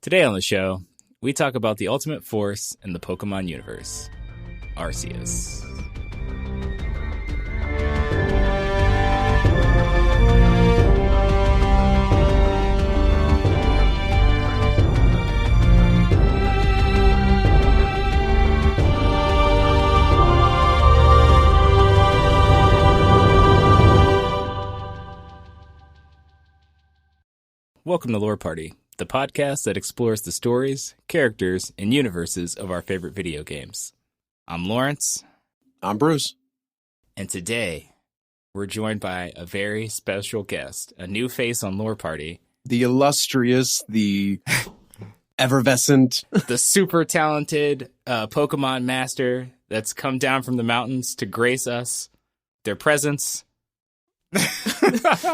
Today on the show, we talk about the ultimate force in the Pokemon universe, Arceus. Welcome to Lore Party, the podcast that explores the stories, characters, and universes of our favorite video games. I'm Lawerence. I'm Bruce. And today, we're joined by a very special guest, a new face on Lore Party. The illustrious, the effervescent, the super talented Pokemon master that's come down from the mountains to grace us, their presence.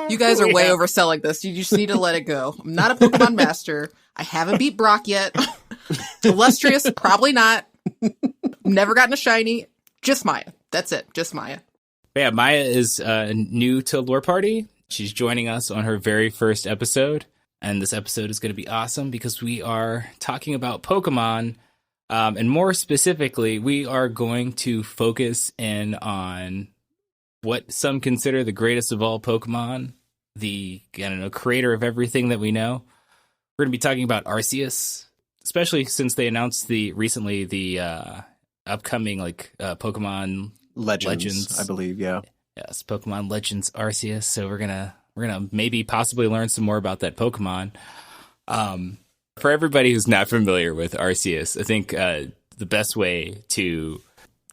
You guys are way overselling this. You just need to let it go. I'm not a Pokemon master. I haven't beat Brock yet. Illustrious, probably not. Never gotten a shiny. Just Maya. That's it. Just Maya. Yeah, Maya is new to Lore Party. She's joining us on her very first episode. And this episode is going to be awesome because we are talking about Pokemon. And more specifically, we are going to focus in on what some consider the greatest of all Pokemon, the creator of everything that we know. We're going to be talking about Arceus, especially since they announced recently the upcoming Pokemon Legends, I believe, yeah. Yes, Pokemon Legends Arceus. So we're gonna maybe possibly learn some more about that Pokemon. For everybody who's not familiar with Arceus, I think the best way to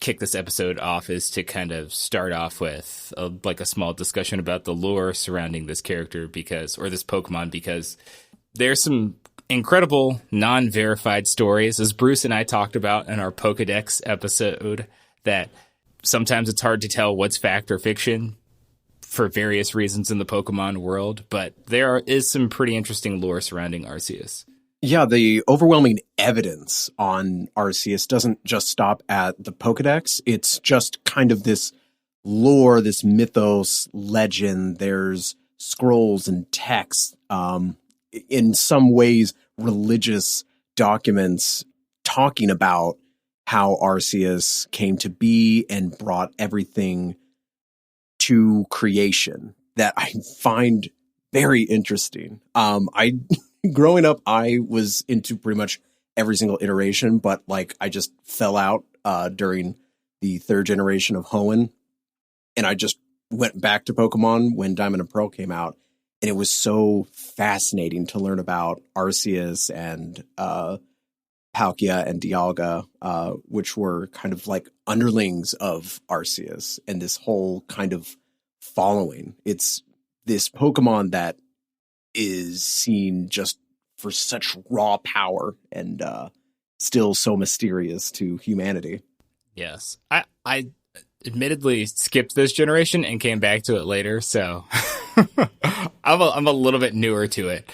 kick this episode off is to kind of start off with a small discussion about the lore surrounding this character or this Pokemon, because there's some incredible non-verified stories, as Bruce and I talked about in our Pokedex episode, that sometimes it's hard to tell what's fact or fiction for various reasons in the Pokemon world, but there is some pretty interesting lore surrounding Arceus. Yeah, the overwhelming evidence on Arceus doesn't just stop at the Pokedex. It's just kind of this lore, this mythos, legend. There's scrolls and texts, in some ways religious documents talking about how Arceus came to be and brought everything to creation that I find very interesting. Growing up, I was into pretty much every single iteration, but I just fell out during the third generation of Hoenn, and I just went back to Pokemon when Diamond and Pearl came out, and it was so fascinating to learn about Arceus and Palkia and Dialga, which were kind of like underlings of Arceus, and this whole kind of following. It's this Pokemon that is seen just for such raw power and still so mysterious to humanity. Yes. I admittedly skipped this generation and came back to it later, so I'm a little bit newer to it.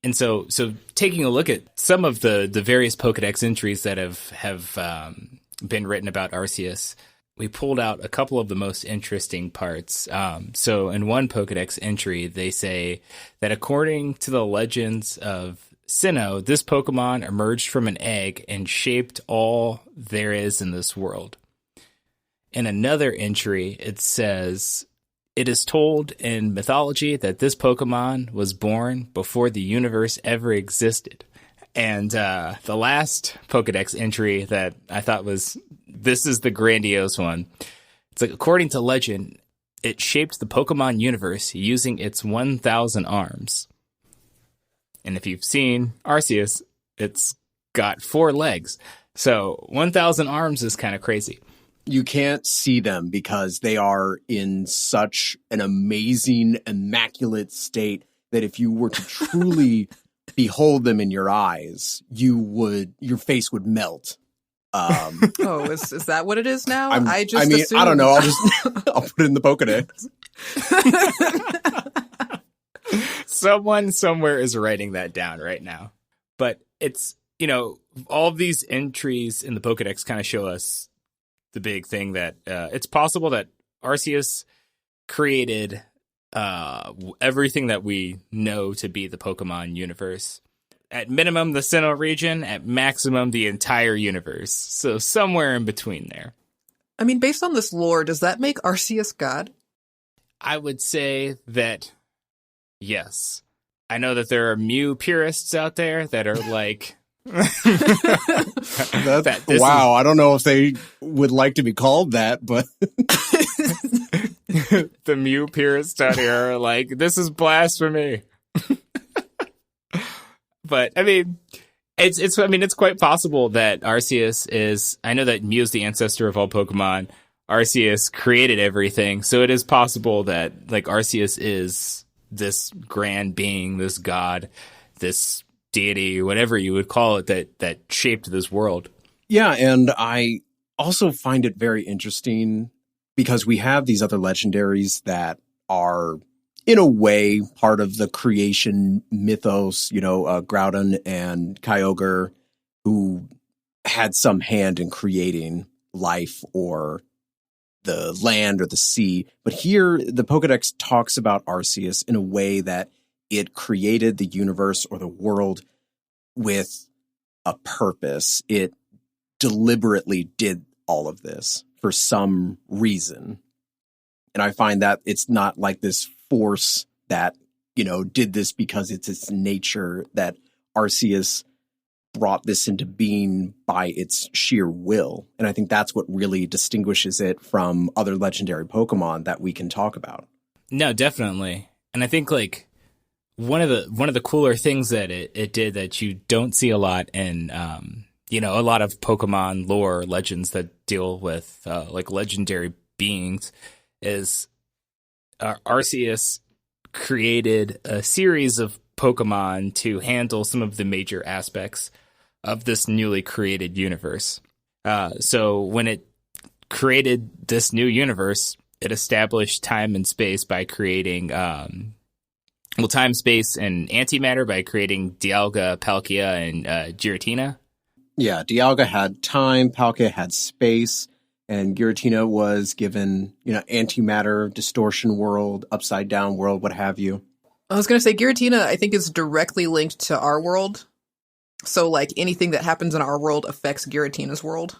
And so taking a look at some of the various Pokedex entries that have been written about Arceus, we pulled out a couple of the most interesting parts. So in one Pokedex entry, they say that according to the legends of Sinnoh, this Pokemon emerged from an egg and shaped all there is in this world. In another entry, it says, it is told in mythology that this Pokemon was born before the universe ever existed. And the last Pokedex entry that I thought this is the grandiose one. It's according to legend, it shaped the Pokemon universe using its 1,000 arms. And if you've seen Arceus, it's got 4 legs. So 1,000 arms is kind of crazy. You can't see them because they are in such an amazing, immaculate state that if you were to truly behold them in your eyes, your face would melt. Is that what it is now? I don't know. I'll put it in the Pokedex. Someone somewhere is writing that down right now. But it's, all of these entries in the Pokedex kind of show us the big thing that it's possible that Arceus created everything that we know to be the Pokemon universe. at minimum the Sinnoh region, at maximum the entire universe. So somewhere in between there. I mean, based on this lore, does that make Arceus God? I would say that yes. I know that there are Mew purists out there that are like... Wow, I don't know if they would like to be called that, but... The Mew purists out here are like, this is blasphemy. But, I mean... It's quite possible that Arceus is... I know that Mew is the ancestor of all Pokemon. Arceus created everything, so it is possible that like Arceus is this grand being, this god, this deity, whatever you would call it, that shaped this world. Yeah, and I also find it very interesting because we have these other legendaries that are, in a way, part of the creation mythos, Groudon and Kyogre, who had some hand in creating life or the land or the sea. But here, the Pokedex talks about Arceus in a way that it created the universe or the world with a purpose. It deliberately did all of this for some reason. And I find that it's not like this force that, did this because it's its nature, that Arceus brought this into being by its sheer will. And I think that's what really distinguishes it from other legendary Pokemon that we can talk about. No, definitely. And I think like one of the cooler things that it did that you don't see a lot in a lot of Pokemon lore legends that deal with like legendary beings is Arceus created a series of Pokemon to handle some of the major aspects of this newly created universe. So when it created this new universe, it established time and space by creating, time, space, and antimatter by creating Dialga, Palkia, and Giratina. Yeah, Dialga had time, Palkia had space, and Giratina was given, antimatter, distortion world, upside down world, what have you. I was going to say Giratina, I think, is directly linked to our world. So, like, anything that happens in our world affects Giratina's world.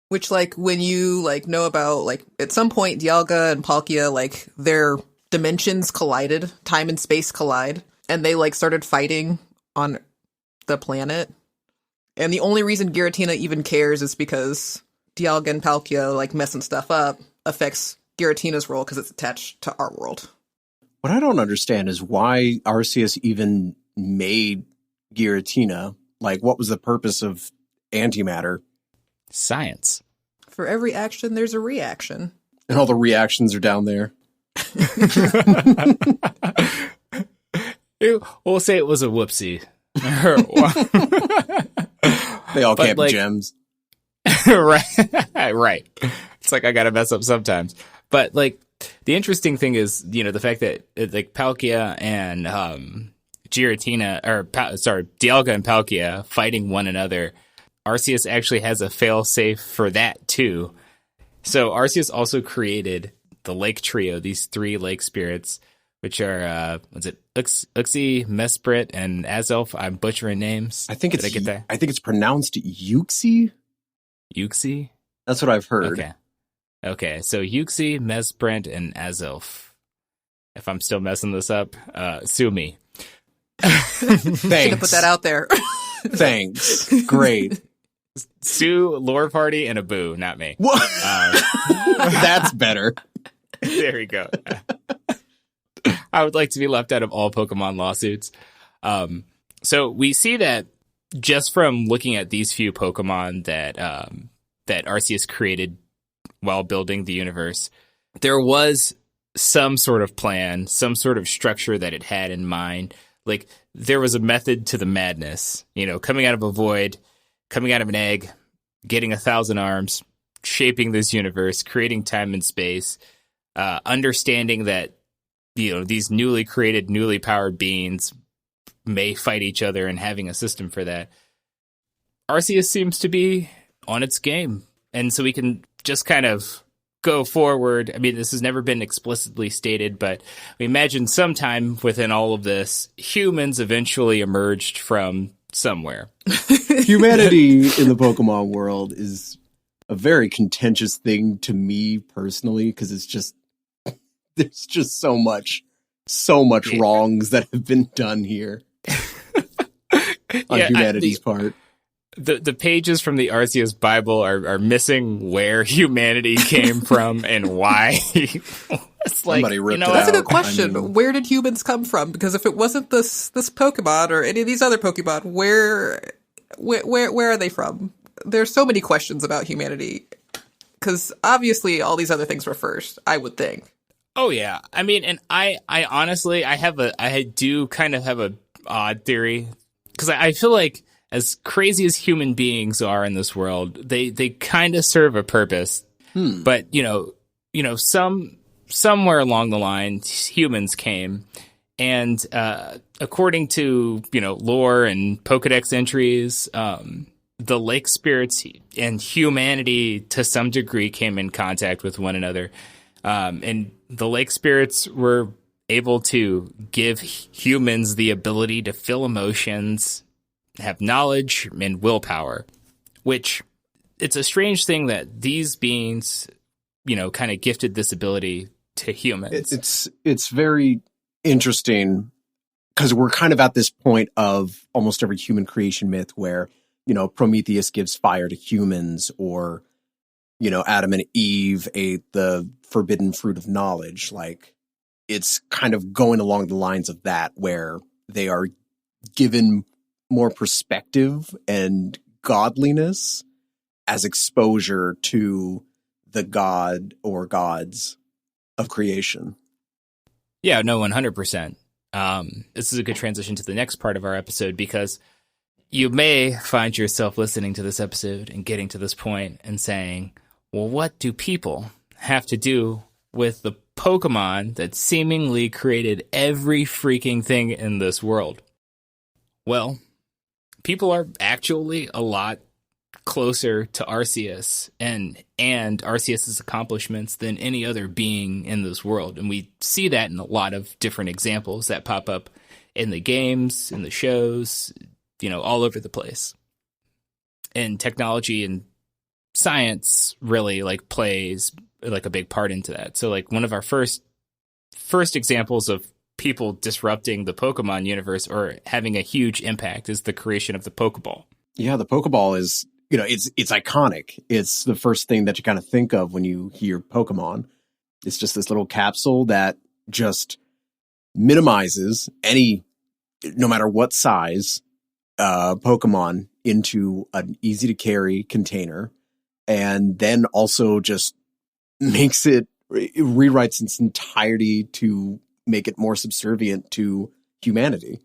Which, like, when you, like, know about, like, at some point, Dialga and Palkia, like, their dimensions collided, time and space collide, and they, like, started fighting on the planet. And the only reason Giratina even cares is because Dialga and Palkia, like, messing stuff up affects Giratina's world because it's attached to our world. What I don't understand is why Arceus even made Giratina. Like, what was the purpose of antimatter? Science. For every action, there's a reaction. And all the reactions are down there. We'll say it was a whoopsie. They all can't be gems. Right. It's like I gotta mess up sometimes. But, like, the interesting thing is, the fact that, like, Palkia and Dialga and Palkia fighting one another, Arceus actually has a fail-safe for that, too. So Arceus also created the Lake Trio, these 3 lake spirits, which are, Uxie, Mesprit, and Azelf. I'm butchering names. I think it's pronounced Uxie? Uxie? That's what I've heard. Okay, so Uxie, Mesprit, and Azelf. If I'm still messing this up, sue me. Thanks. Gonna put that out there. Thanks. Great. Sue, Lore Party, and a boo, not me. What? That's better. There we go. I would like to be left out of all Pokemon lawsuits. So we see that just from looking at these few Pokemon that Arceus created while building the universe, there was some sort of plan, some sort of structure that it had in mind. Like, there was a method to the madness, coming out of a void, coming out of an egg, getting 1,000 arms, shaping this universe, creating time and space, understanding that, these newly created, newly powered beings may fight each other and having a system for that. Arceus seems to be on its game. And so we can just kind of go forward. I mean, this has never been explicitly stated, but we imagine sometime within all of this, humans eventually emerged from somewhere. Humanity in the Pokemon world is a very contentious thing to me personally, because it's just, there's just so much wrongs that have been done here on humanity's part. The pages from the Arceus Bible are missing where humanity came from and why. It's like, Somebody ripped it That's a out. good question. I mean, where did humans come from? Because if it wasn't this Pokemon or any of these other Pokemon, where are they from? There's so many questions about humanity. Because obviously all these other things were first, I would think. Oh yeah, I mean, and I honestly, I do kind of have a odd theory, because I feel like as crazy as human beings are in this world, they kind of serve a purpose. But somewhere along the line, humans came, and according to lore and Pokedex entries, the lake spirits and humanity to some degree came in contact with one another, and the lake spirits were able to give humans the ability to feel emotions, have knowledge, and willpower, which it's a strange thing that these beings, kind of gifted this ability to humans. It's very interesting, because we're kind of at this point of almost every human creation myth where, Prometheus gives fire to humans, or, Adam and Eve ate the forbidden fruit of knowledge. Like, it's kind of going along the lines of that, where they are given more perspective and godliness as exposure to the god or gods of creation. Yeah, no, 100%. This is a good transition to the next part of our episode, because you may find yourself listening to this episode and getting to this point and saying, well, what do people have to do with the Pokemon that seemingly created every freaking thing in this world? Well, people are actually a lot closer to Arceus and Arceus's accomplishments than any other being in this world. And we see that in a lot of different examples that pop up in the games, in the shows, all over the place. And technology and science really plays a big part into that. So one of our first examples of people disrupting the Pokemon universe or having a huge impact is the creation of the Pokeball. Yeah, the Pokeball is, it's iconic. It's the first thing that you kind of think of when you hear Pokemon. It's just this little capsule that just minimizes any, no matter what size, Pokemon into an easy to carry container, and then also just makes it, rewrites its entirety to make it more subservient to humanity.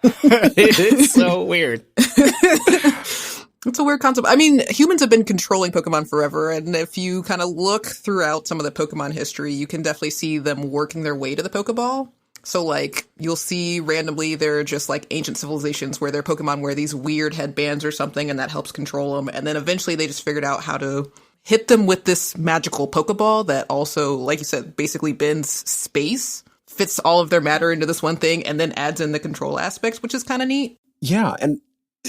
It's so weird. It's a weird concept. I mean, humans have been controlling Pokemon forever, and if you kind of look throughout some of the Pokemon history, you can definitely see them working their way to the Pokeball. So, you'll see randomly there are just, ancient civilizations where their Pokemon wear these weird headbands or something, and that helps control them. And then eventually they just figured out how to hit them with this magical Pokeball that also, like you said, basically bends space, fits all of their matter into this one thing, and then adds in the control aspects, which is kind of neat. Yeah, and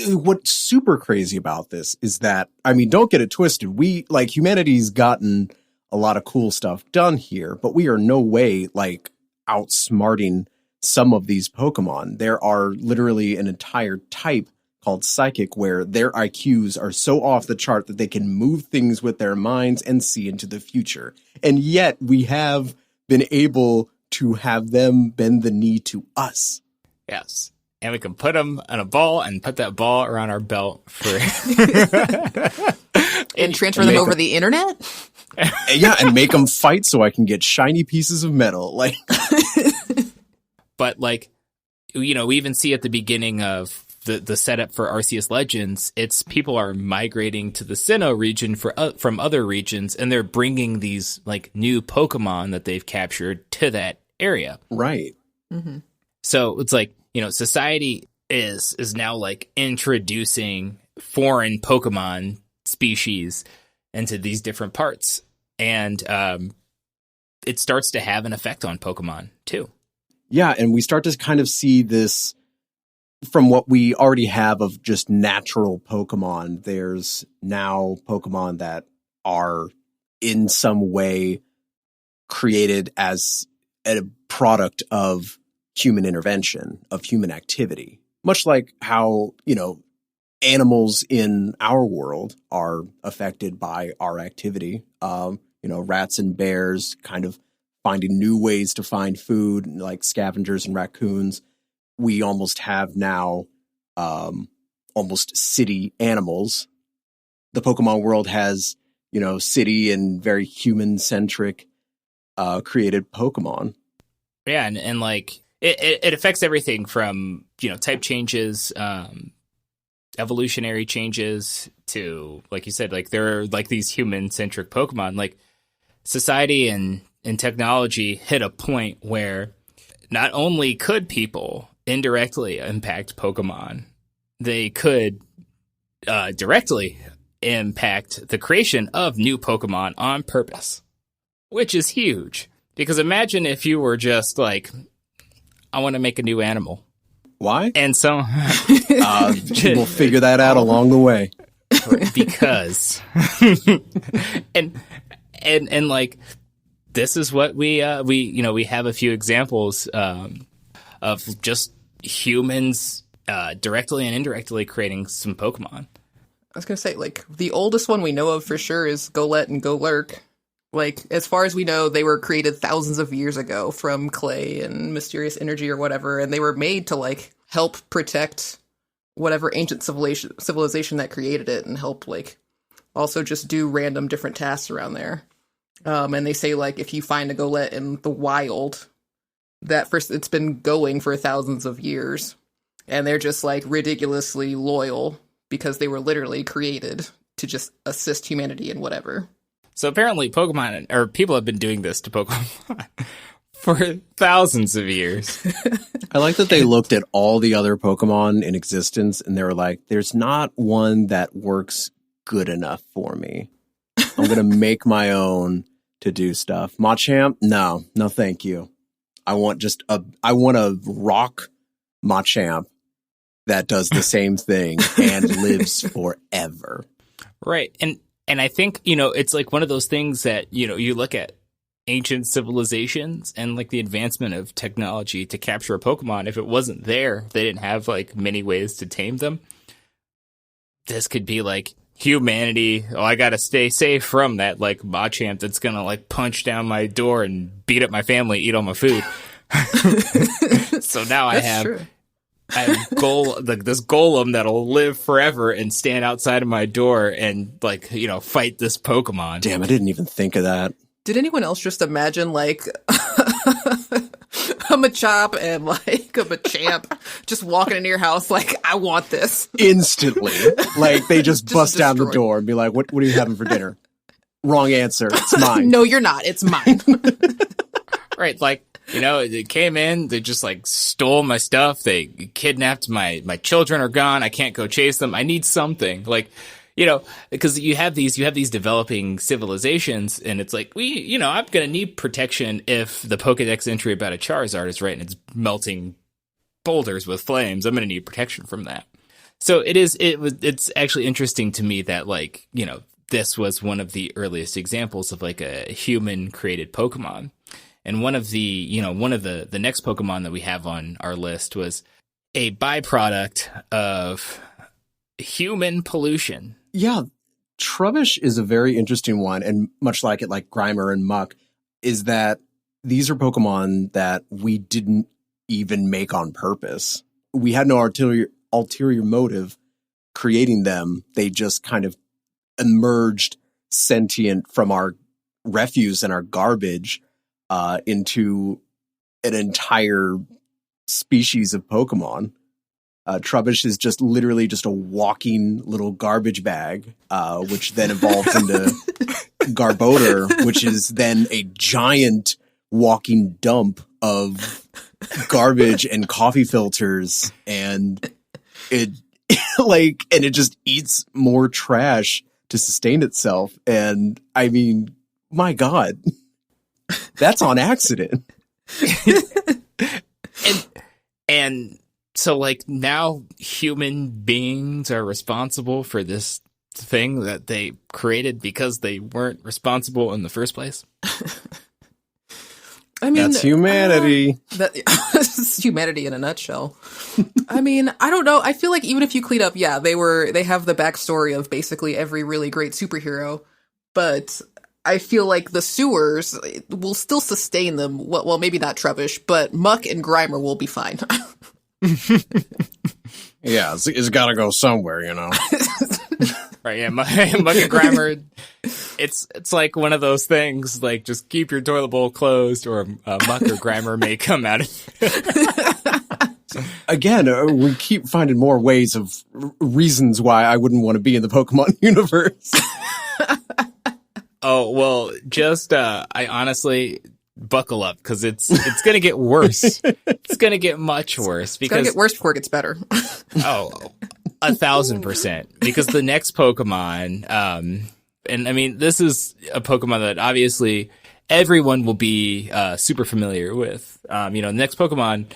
what's super crazy about this is that, don't get it twisted. Humanity's gotten a lot of cool stuff done here, but we are no way, outsmarting some of these Pokemon. There are literally an entire type called Psychic where their IQs are so off the chart that they can move things with their minds and see into the future. And yet we have been able to have them bend the knee to us. Yes. And we can put them on a ball and put that ball around our belt for and transfer them over the internet. Yeah, and make them fight so I can get shiny pieces of metal. But we even see at the beginning of the setup for Arceus Legends, it's people are migrating to the Sinnoh region from other regions, and they're bringing these new Pokemon that they've captured to that area. Right. Mm-hmm. So it's society is now introducing foreign Pokemon species into these different parts, and it starts to have an effect on Pokemon too. Yeah, and we start to kind of see this from what we already have of just natural Pokemon, there's now Pokemon that are in some way created as a product of human intervention, of human activity. Much like how, animals in our world are affected by our activity. Rats and bears kind of finding new ways to find food, like scavengers and raccoons. We almost have now almost city animals. The Pokemon world has, city and very human-centric created Pokemon. Yeah, and like it affects everything from, type changes, evolutionary changes to, like you said, like there are like these human-centric Pokemon. Like society and technology hit a point where not only could people indirectly impact Pokemon, they could directly impact the creation of new Pokemon on purpose, which is huge. Because imagine if you were just like, I want to make a new animal. Why? And so we'll figure that out along the way. Because and like this is what we have a few examples of just humans directly and indirectly creating some Pokemon. I was gonna say, like, the oldest one we know of for sure is Golett and Golurk. Like, as far as we know, they were created thousands of years ago from clay and mysterious energy or whatever, and they were made to, like, help protect whatever ancient civilization that created it and help, like, also just do random different tasks around there. And they say, like, if you find a Golett in the wild, it's been going for thousands of years, and they're just, like, ridiculously loyal because they were literally created to just assist humanity in whatever. So apparently Pokemon, or people have been doing this to Pokemon for thousands of years. I like that they looked at all the other Pokemon in existence and they were like, there's not one that works good enough for me. I'm going to make my own to do stuff. Machamp? No, thank you. I want a rock Machamp that does the same thing and lives forever. Right. And I think, it's like one of those things that, you look at ancient civilizations and like the advancement of technology to capture a Pokemon. If it wasn't there, they didn't have like many ways to tame them. This could be like humanity. Oh, I got to stay safe from that like Machamp that's going to like punch down my door and beat up my family, eat all my food. So now I have this golem that'll live forever and stand outside of my door and like, fight this Pokemon. Damn, I didn't even think of that. Did anyone else just imagine like a Machop and like a Machamp just walking into your house like, I want this? Instantly. Like they just bust down the door and be like, what are you having for dinner? Wrong answer. It's mine. No, you're not. It's mine. Right. Like, they came in, they just like stole my stuff. They kidnapped my children are gone. I can't go chase them. I need something like, because you have these developing civilizations and it's like, I'm going to need protection if the Pokedex entry about a Charizard is right and it's melting boulders with flames. I'm going to need protection from that. So it's actually interesting to me that like, this was one of the earliest examples of like a human created Pokemon. And one of the next Pokemon that we have on our list was a byproduct of human pollution. Yeah, Trubbish is a very interesting one, and much like it, like Grimer and Muck, is that these are Pokemon that we didn't even make on purpose. We had no ulterior motive creating them. They just kind of emerged sentient from our refuse and our garbage into an entire species of Pokemon. Trubbish is just literally just a walking little garbage bag, which then evolves into Garbodor, which is then a giant walking dump of garbage and coffee filters, and it just eats more trash to sustain itself. And I mean, my God, that's on accident. and So, like, now human beings are responsible for this thing that they created because they weren't responsible in the first place? I mean, that's humanity. That's humanity in a nutshell. I mean, I don't know. I feel like even if you clean up, yeah, they have the backstory of basically every really great superhero, but I feel like the sewers will still sustain them. Well, maybe not Trubbish, but Muck and Grimer will be fine. Yeah, it's got to go somewhere, you know. Right, yeah, Muck and Grimer, it's like one of those things, like, just keep your toilet bowl closed or Muck or Grimer may come out of it. Again, we keep finding more ways of reasons why I wouldn't want to be in the Pokemon universe. Oh, well, just, I honestly, buckle up, because it's going to get worse. It's going to get much worse. It's going to get worse before it gets better. Oh, 1,000%. Because the next Pokemon, and I mean, this is a Pokemon that obviously everyone will be super familiar with. The next Pokemon,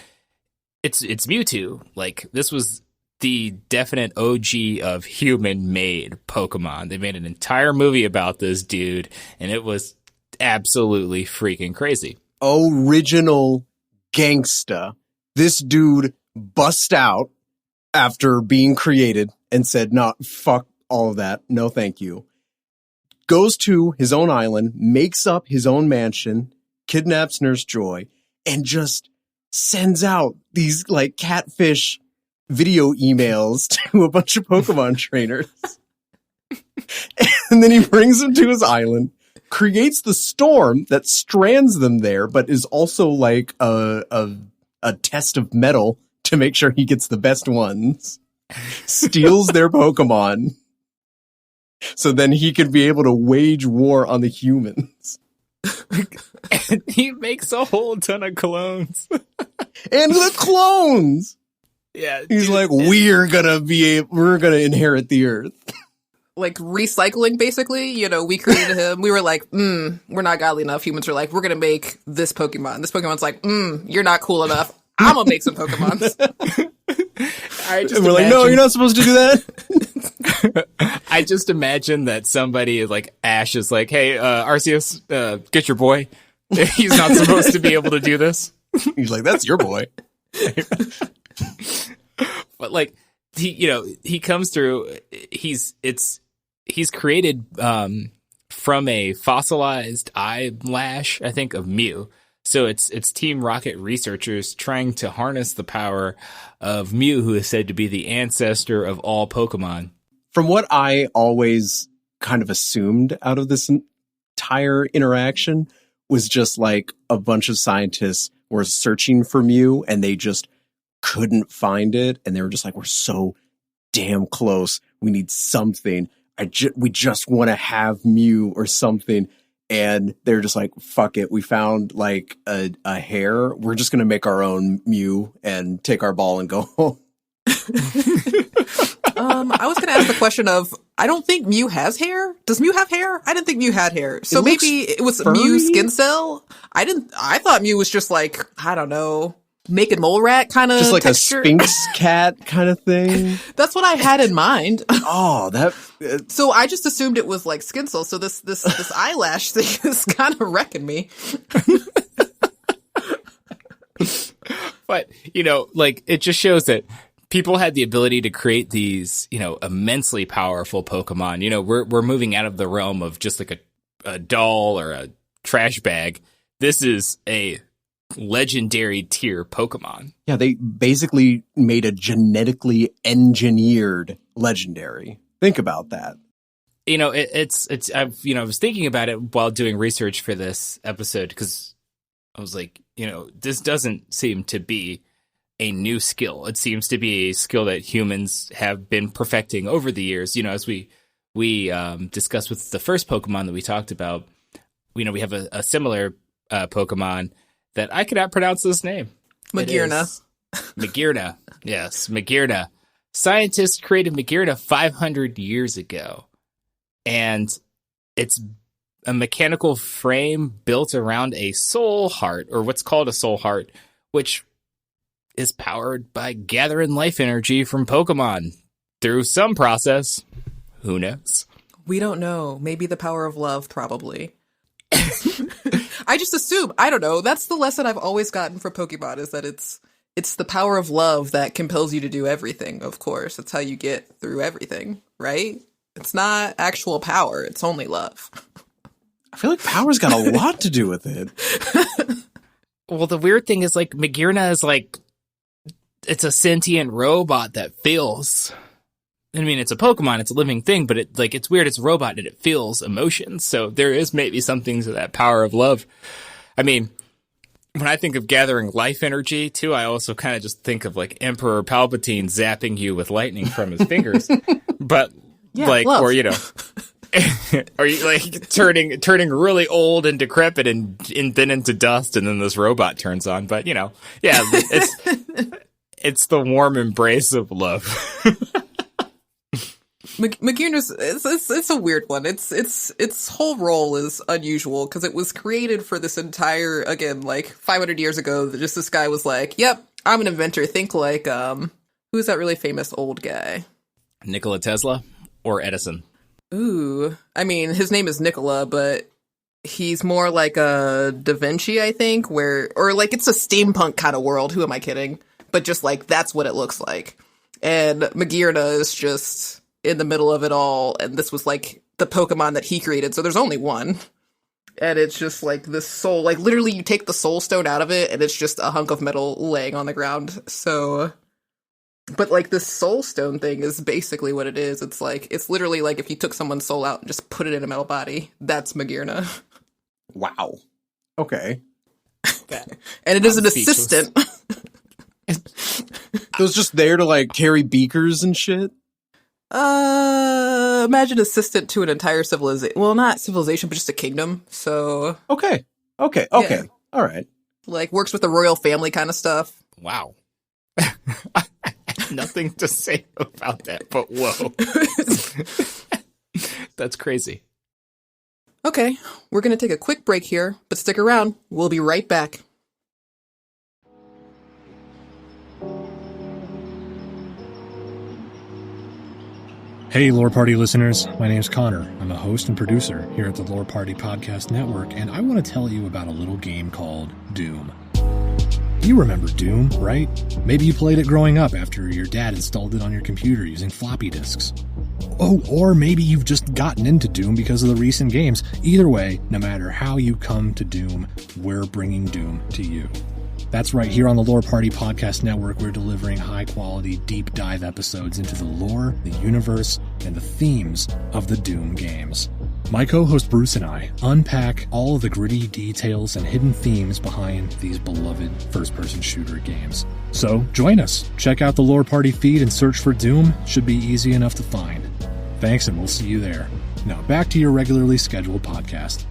it's Mewtwo. Like, this was the definite OG of human-made Pokemon. They made an entire movie about this dude, and it was absolutely freaking crazy. Original gangsta. This dude bust out after being created and said, "No, fuck all of that. No, thank you." Goes to his own island, makes up his own mansion, kidnaps Nurse Joy, and just sends out these like catfish video emails to a bunch of Pokemon trainers. And then he brings them to his island, creates the storm that strands them there, but is also like a test of metal to make sure he gets the best ones. Steals their Pokemon. So then he could be able to wage war on the humans. And he makes a whole ton of clones. And the clones! Yeah. He's like, we're gonna inherit the earth. Like recycling, basically. We created him. We were like, we're not godly enough. Humans are like, we're gonna make this Pokemon. This Pokemon's like, you're not cool enough. I'm gonna make some Pokemons. And we're like, no, you're not supposed to do that. I just imagine that somebody like Ash is like, hey, Arceus, get your boy. He's not supposed to be able to do this. He's like, that's your boy. But like, he comes through. He's created from a fossilized eyelash, I think, of Mew. So it's Team Rocket researchers trying to harness the power of Mew, who is said to be the ancestor of all Pokemon. From what I always kind of assumed out of this entire interaction was just like a bunch of scientists were searching for Mew and they just couldn't find it. And they were just like, we're so damn close. We need something. We just want to have Mew or something. And they're just like, fuck it. We found like a hair. We're just going to make our own Mew and take our ball and go home. I was going to ask the question of, I don't think Mew has hair. Does Mew have hair? I didn't think Mew had hair. So maybe it was furry? Mew skin cell. I thought Mew was just like, I don't know, naked mole rat kind of just like texture. A Sphinx cat kind of thing. That's what I had in mind. Oh, that. So I just assumed it was like skin cell. So this eyelash thing is kind of wrecking me. But, like, it just shows that people had the ability to create these, immensely powerful Pokemon. We're moving out of the realm of just like a doll or a trash bag. This is a legendary tier Pokemon. Yeah, they basically made a genetically engineered legendary. Think about that. I was thinking about it while doing research for this episode because I was like, this doesn't seem to be a new skill. It seems to be a skill that humans have been perfecting over the years. As we discussed with the first Pokemon that we talked about, we have a similar Pokemon that I cannot pronounce this name. Magearna. Magearna. Yes, Magearna. Scientists created Magearna 500 years ago. And it's a mechanical frame built around a soul heart, or what's called a soul heart, which is powered by gathering life energy from Pokemon through some process. Who knows? We don't know. Maybe the power of love, probably. I just assume. I don't know. That's the lesson I've always gotten from Pokemon, is that it's the power of love that compels you to do everything, of course. That's how you get through everything, right? It's not actual power. It's only love. I feel like power's got a lot to do with it. Well, the weird thing is, like, Magearna is like, it's a sentient robot that feels. I mean, it's a Pokemon, it's a living thing, but it's weird. It's a robot and it feels emotions. So there is maybe something to that power of love. I mean, when I think of gathering life energy too, I also kind of just think of like Emperor Palpatine zapping you with lightning from his fingers. But yeah, like, love. or, you know, or you like turning really old and decrepit and then into dust, and then this robot turns on. But, you know, yeah, it's the warm embrace of love. Magearna's it's a weird one. Its whole role is unusual because it was created for this entire, again, like 500 years ago. That just this guy was like, "Yep, I'm an inventor." Think like who's that really famous old guy? Nikola Tesla or Edison? Ooh, I mean, his name is Nikola, but he's more like a Da Vinci, I think, or like it's a steampunk kind of world. Who am I kidding? But just like that's what it looks like. And Magearna is just in the middle of it all, and this was like the Pokemon that he created, so there's only one. And it's just like this soul, like literally you take the soul stone out of it and it's just a hunk of metal laying on the ground. So, but like this soul stone thing is basically what it is. It's like, it's literally like if you took someone's soul out and just put it in a metal body, that's Magearna. Wow. Okay. And it is an assistant. It was just there to like carry beakers and shit. Imagine assistant to an entire civilization. Well, not civilization, but just a kingdom. So Okay. Yeah. All right. Like works with the royal family kind of stuff. Wow. Nothing to say about that, but whoa. That's crazy. Okay, we're gonna take a quick break here, but stick around. We'll be right back. Hey, Lore Party listeners. My name's Connor. I'm a host and producer here at the Lore Party Podcast Network, and I want to tell you about a little game called Doom. You remember Doom, right? Maybe you played it growing up after your dad installed it on your computer using floppy disks. Oh, or maybe you've just gotten into Doom because of the recent games. Either way, no matter how you come to Doom, we're bringing Doom to you. That's right, here on the Lore Party Podcast Network, we're delivering high-quality, deep-dive episodes into the lore, the universe, and the themes of the Doom games. My co-host Bruce and I unpack all of the gritty details and hidden themes behind these beloved first-person shooter games. So, join us. Check out the Lore Party feed and search for Doom. Should be easy enough to find. Thanks, and we'll see you there. Now, back to your regularly scheduled podcast.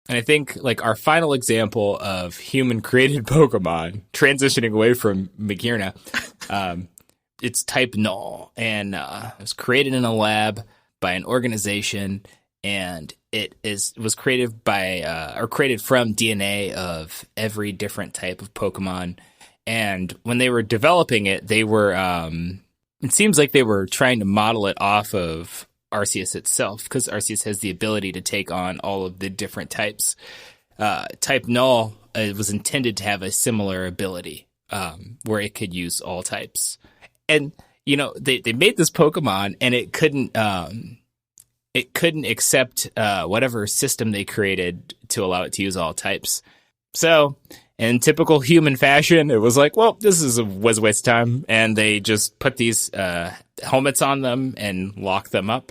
And I think like our final example of human-created Pokemon transitioning away from Magearna, it's type Null, and it was created in a lab by an organization, and it was created by or created from DNA of every different type of Pokemon. And when they were developing it, they were it seems like they were trying to model it off of Arceus itself, because Arceus has the ability to take on all of the different types. Type Null was intended to have a similar ability where it could use all types. And, you know, they made this Pokemon, and it couldn't accept whatever system they created to allow it to use all types. So, in typical human fashion, it was like, well, this was a waste of time, and they just put these helmets on them and lock them up.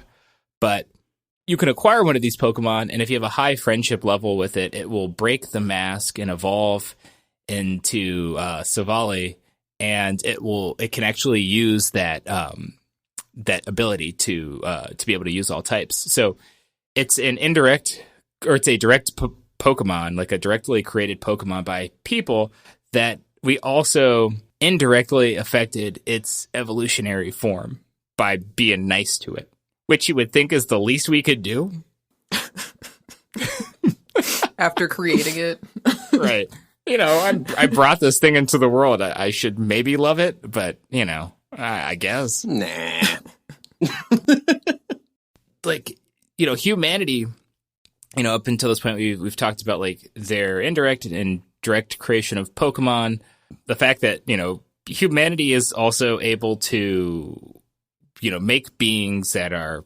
But you can acquire one of these Pokemon, and if you have a high friendship level with it, it will break the mask and evolve into Savali, and it can actually use that ability to be able to use all types. So it's an indirect, or it's a direct Pokemon, like a directly created Pokemon by people, that we also indirectly affected its evolutionary form by being nice to it. Which you would think is the least we could do. after creating it. Right. You know, I brought this thing into the world. I should maybe love it, but, you know, I guess. Nah. Like, you know, humanity, you know, up until this point, we've talked about, like, their indirect and direct creation of Pokemon. The fact that, you know, humanity is also able to, you know, make beings that are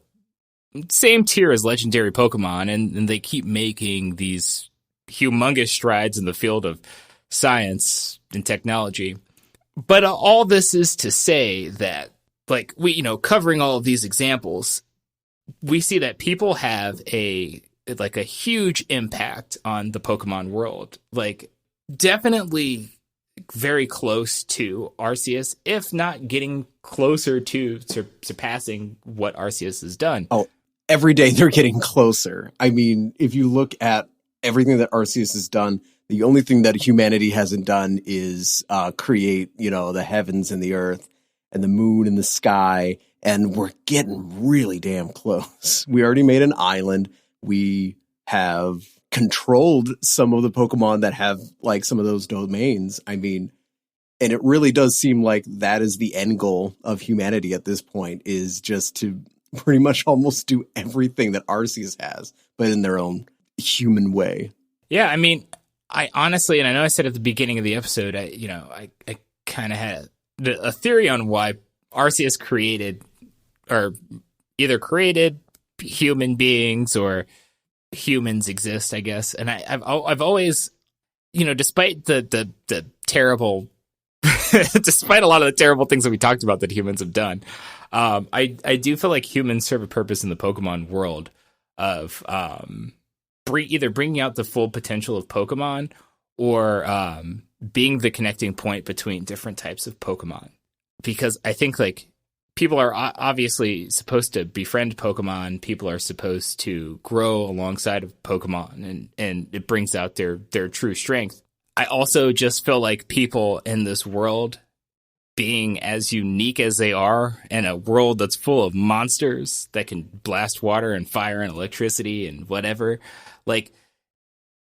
same tier as legendary Pokemon, and they keep making these humongous strides in the field of science and technology. But all this is to say that, like, we, you know, covering all of these examples, we see that people have a huge impact on the Pokemon world. Like, definitely very close to Arceus, if not getting closer to surpassing what Arceus has done. Oh, every day they're getting closer. I mean, if you look at everything that Arceus has done, the only thing that humanity hasn't done is create, you know, the heavens and the earth and the moon and the sky. And we're getting really damn close. We already made an island. We have controlled some of the Pokemon that have like some of those domains. I mean, and it really does seem like that is the end goal of humanity at this point, is just to pretty much almost do everything that Arceus has, but in their own human way. Yeah, I mean, I honestly, and I know I said at the beginning of the episode, I kind of had a theory on why Arceus created, or either created human beings or humans exist, I guess. And I've always, you know, despite the terrible, despite a lot of the terrible things that we talked about that humans have done, I do feel like humans serve a purpose in the Pokemon world of either bringing out the full potential of Pokemon or being the connecting point between different types of Pokemon. Because I think, like, people are obviously supposed to befriend Pokemon. People are supposed to grow alongside of Pokemon, and it brings out their true strength. I also just feel like people in this world, being as unique as they are, in a world that's full of monsters that can blast water and fire and electricity and whatever, like,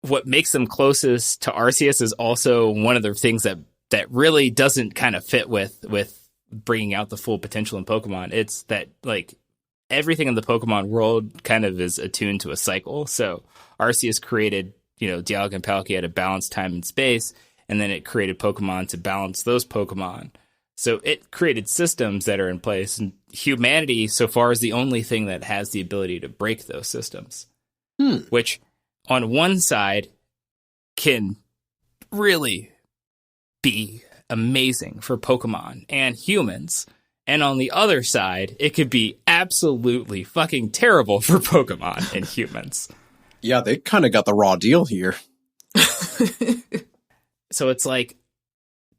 what makes them closest to Arceus is also one of the things that really doesn't kind of fit with bringing out the full potential in Pokemon. It's that, like, everything in the Pokemon world kind of is attuned to a cycle. So Arceus created, you know, Dialga and Palkia to balance time and space, and then it created Pokemon to balance those Pokemon. So it created systems that are in place, and humanity so far is the only thing that has the ability to break those systems. Which, on one side, can really be amazing for Pokemon and humans, and on the other side, it could be absolutely fucking terrible for Pokemon and humans. Yeah, they kind of got the raw deal here. So it's like,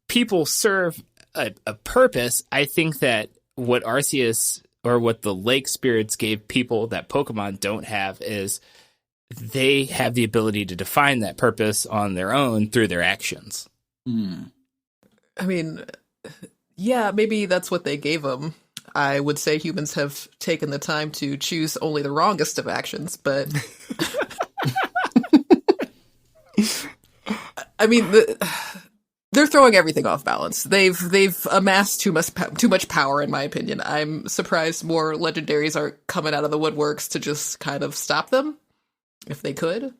people serve a purpose. I think that what Arceus, or what the lake spirits gave people that Pokemon don't have, is they have the ability to define that purpose on their own through their actions. I mean, yeah, maybe that's what they gave them. I would say humans have taken the time to choose only the wrongest of actions, but I mean, they're throwing everything off balance. They've amassed too much power, in my opinion. I'm surprised more legendaries are coming out of the woodworks to just kind of stop them, if they could.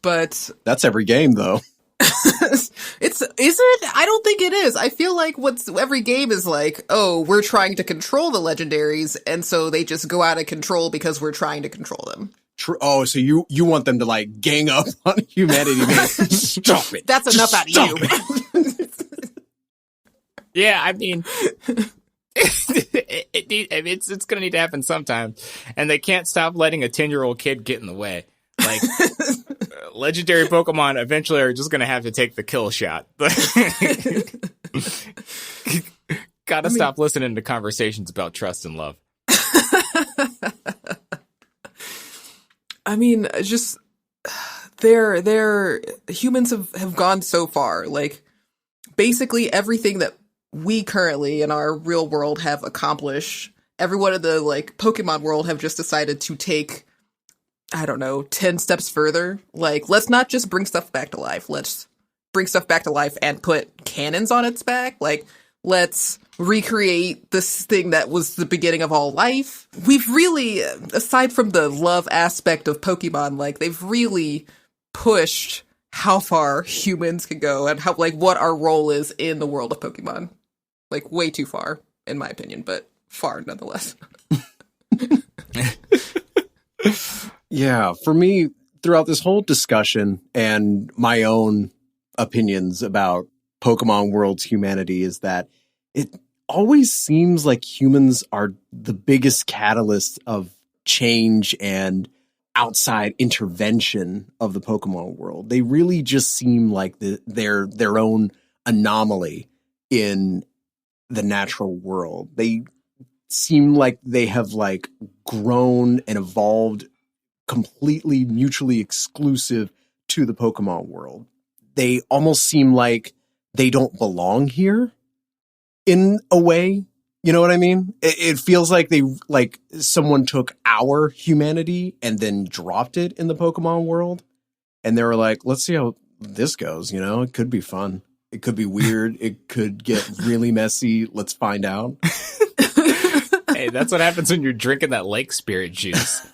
But that's every game, though. Is it? I don't think it is. I feel like every game is like, oh, we're trying to control the legendaries, and so they just go out of control because we're trying to control them. Oh, so you want them to, like, gang up on humanity, man. Stop it. That's enough out of you. Yeah, I mean, it's going to need to happen sometime, and they can't stop letting a 10-year-old kid get in the way. Like, legendary Pokemon eventually are just going to have to take the kill shot. Gotta stop listening to conversations about trust and love. I mean, just their humans have gone so far. Like, basically everything that we currently in our real world have accomplished, everyone in the, like, Pokemon world have just decided to take I don't know, 10 steps further. Like, let's not just bring stuff back to life. Let's bring stuff back to life and put cannons on its back. Like, let's recreate this thing that was the beginning of all life. We've really, aside from the love aspect of Pokemon, like, they've really pushed how far humans can go and how, like, what our role is in the world of Pokemon. Like, way too far, in my opinion, but far nonetheless. Yeah, for me, throughout this whole discussion and my own opinions about Pokemon World's humanity is that it always seems like humans are the biggest catalyst of change and outside intervention of the Pokemon world. They really just seem like they're their own anomaly in the natural world. They seem like they have like grown and evolved completely mutually exclusive to the Pokemon world. They almost seem like they don't belong here in a way. You know what I mean? It feels like someone took our humanity and then dropped it in the Pokemon world. And they were like, let's see how this goes. You know, it could be fun. It could be weird. It could get really messy. Let's find out. Hey, that's what happens when you're drinking that lake spirit juice.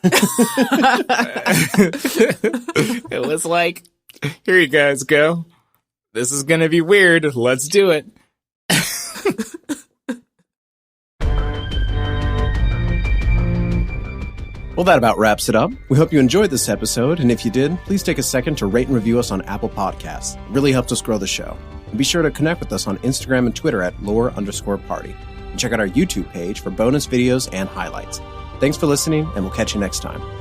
It was like, here you guys go. This is going to be weird. Let's do it. Well, that about wraps it up. We hope you enjoyed this episode, and if you did, please take a second to rate and review us on Apple Podcasts. It really helps us grow the show. And be sure to connect with us on Instagram and Twitter at lore_party. And check out our YouTube page for bonus videos and highlights. Thanks for listening, and we'll catch you next time.